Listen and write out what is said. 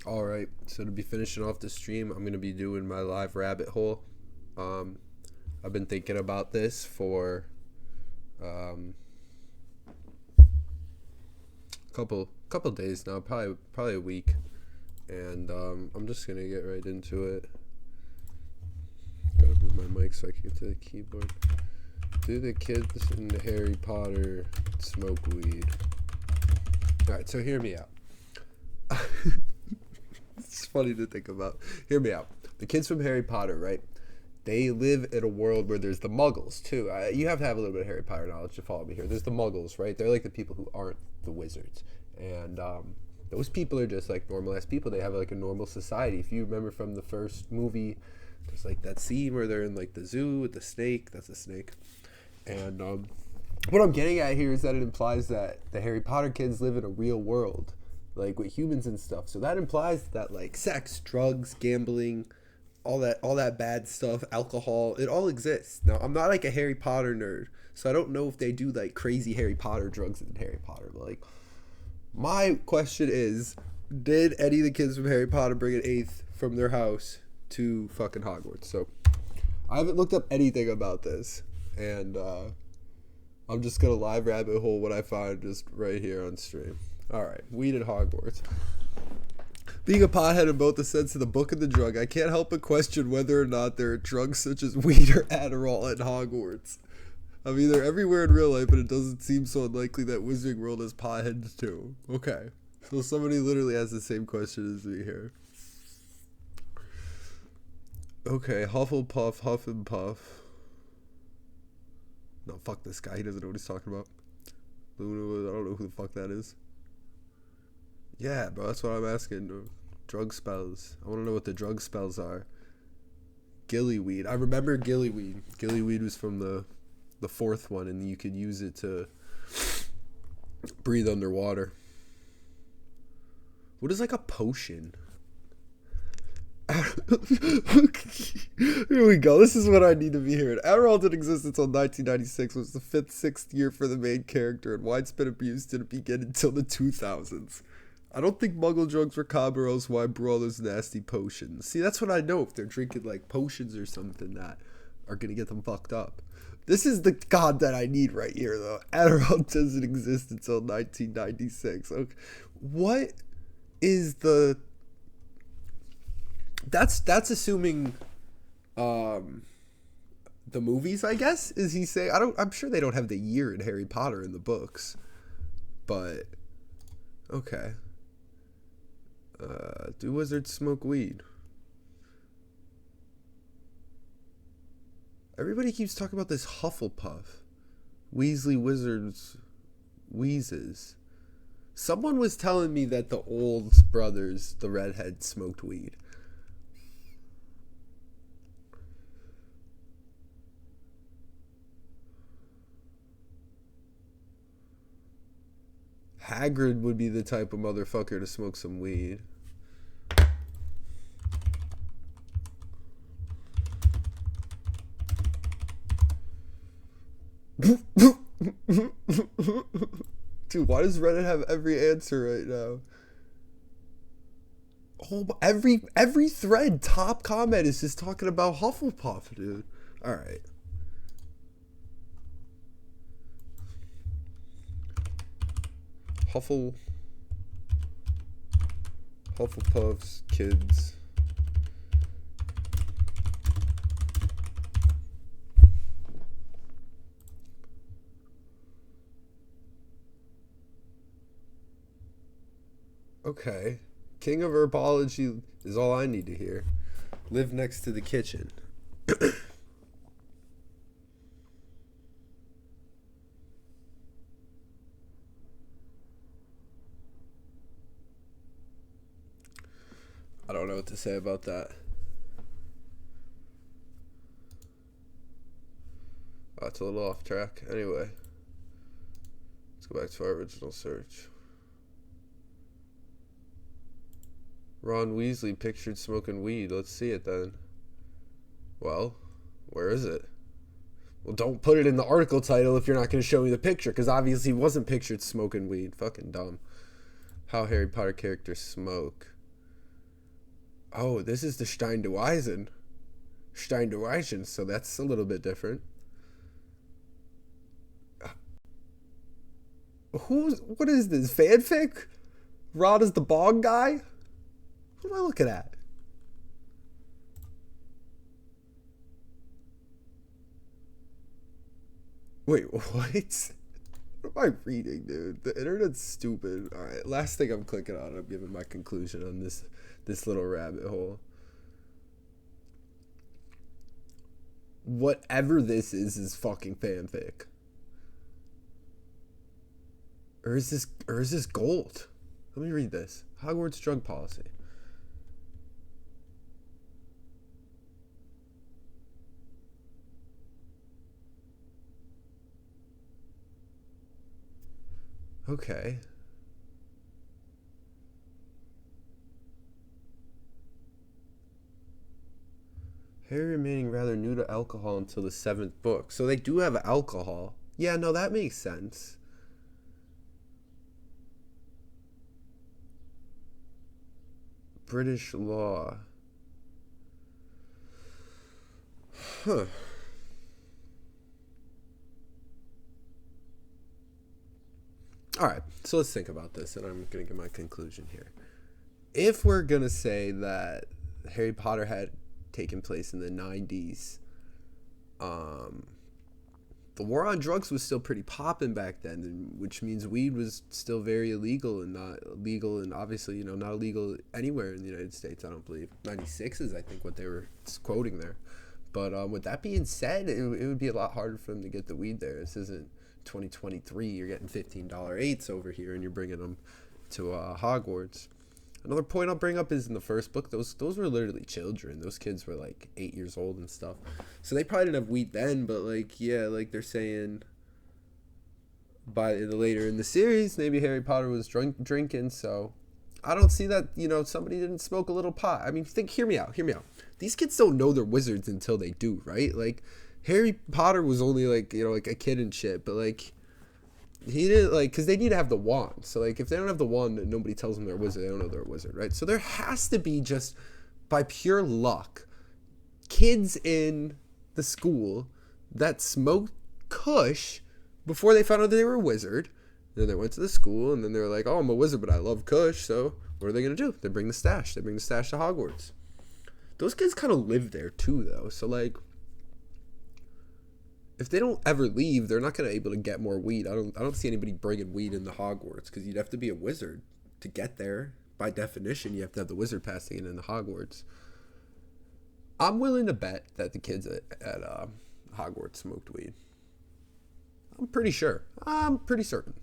All right, so to be finishing off the stream, I'm gonna be doing my live rabbit hole. Um, I've been thinking about this for um, a couple days now, probably a week, and I'm just gonna get right into it. Gotta move my mic so I can get to the keyboard. Do the kids in Harry Potter smoke weed? All right, so hear me out. It's funny to think about. Hear me out. The kids from Harry Potter, right? They live in a world where there's the Muggles too. You have to have a little bit of Harry Potter knowledge to follow me here. There's the Muggles, right? They're like the people who aren't the wizards, and those people are just like normal ass people. They have like a normal society. If you remember from the first movie, there's like that scene where they're in like the zoo with the snake. That's a snake. And what I'm getting at here is that it implies that the Harry Potter kids live in a real world, like with humans and stuff. So that implies that like sex, drugs, gambling, all that bad stuff, alcohol, it all exists. Now, I'm not like a Harry Potter nerd, so I don't know if they do like crazy Harry Potter drugs in Harry Potter. But like, my question is, did any of the kids from Harry Potter bring an eighth from their house to fucking Hogwarts? So I haven't looked up anything about this, and I'm just gonna live rabbit hole what I find just right here on stream. All right, weed at Hogwarts. Being a pothead in both the sense of the book and the drug, I can't help but question whether or not there are drugs such as weed or Adderall at Hogwarts. I mean, they're everywhere in real life, but it doesn't seem so unlikely that Wizarding World has potheads too. Okay, so somebody literally has the same question as me here. Okay, Hufflepuff, Huff and Puff. No, fuck this guy. He doesn't know what he's talking about. Luna, I don't know who the fuck that is. Yeah, bro, that's what I'm asking. Drug spells. I want to know what the drug spells are. Gillyweed. I remember Gillyweed. Gillyweed was from the fourth one, and you could use it to breathe underwater. What is like a potion? Here we go. This is what I need to be hearing. Adderall didn't exist until 1996, which was the fifth, sixth year for the main character, and widespread abuse didn't begin until the 2000s. I don't think Muggle drugs were common, or else why brawl those nasty potions? See, that's what I know if they're drinking like potions or something that are gonna get them fucked up. This is the god that I need right here, though. Adderall doesn't exist until 1996. Okay, what is the? That's assuming, the movies, I guess. Is he saying? I'm sure they don't have the year in Harry Potter in the books, but okay. Do wizards smoke weed? Everybody keeps talking about this Hufflepuff. Weasley Wizards wheezes. Someone was telling me that the Olds brothers, the redheads, smoked weed. Hagrid would be the type of motherfucker to smoke some weed. Dude, why does Reddit have every answer right now? Oh, every thread, top comment is just talking about Hufflepuff, dude. All right. Hufflepuff's kids. Okay. King of Herbology is all I need to hear. Live next to the kitchen. I don't know what to say about that. Oh, it's a little off track. Anyway, let's go back to our original search. Ron Weasley pictured smoking weed. Let's see it then. Well, where is it? Well, don't put it in the article title if you're not going to show me the picture, because obviously he wasn't pictured smoking weed. Fucking dumb. How Harry Potter characters smoke. Oh, this is the Stein der Weisen. Stein der Weisen, so that's a little bit different. What is this? Fanfic? Rod is the bog guy? What am I looking at? Wait, what? What am I reading, dude? The internet's stupid. All right, last thing I'm clicking on. I'm giving my conclusion on this little rabbit hole. Whatever this is fucking fanfic. Or is this gold? Let me read this. Hogwarts drug policy. Okay. Harry remaining rather new to alcohol until the seventh book. So they do have alcohol. Yeah, no, that makes sense. British law. Huh. All right, so let's think about this, and I'm going to get my conclusion here. If we're going to say that Harry Potter had taken place in the 90s, um, the war on drugs was still pretty popping back then, which means weed was still very illegal and not legal, and obviously, not illegal anywhere in the United States, I don't believe. 96 is, I think, what they were quoting there. But with that being said, it would be a lot harder for them to get the weed there. This isn't 2023. You're getting $15 eights over here, and you're bringing them to Hogwarts. Another point I'll bring up is in the first book, those were literally children. Those kids were like 8 years old and stuff. So they probably didn't have weed then, but like they're saying by the later in the series, maybe Harry Potter was drinking. So I don't see that, somebody didn't smoke a little pot. I mean, hear me out. These kids don't know they're wizards until they do, right? Like Harry Potter was only like a kid and shit, but like he didn't because they need to have the wand. So like if they don't have the wand and nobody tells them they're a wizard, they don't know they're a wizard, right? So there has to be, just by pure luck, kids in the school that smoked Kush before they found out that they were a wizard. And then they went to the school, and then they were like, "Oh, I'm a wizard, but I love Kush." So what are they gonna do? They bring the stash. They bring the stash to Hogwarts. Those kids kind of live there too, though. So like, if they don't ever leave, they're not gonna be able to get more weed. I don't see anybody bringing weed into Hogwarts, because you'd have to be a wizard to get there. By definition, you have to have the wizard pass to get into Hogwarts. I'm willing to bet that the kids at Hogwarts smoked weed. I'm pretty sure. I'm pretty certain.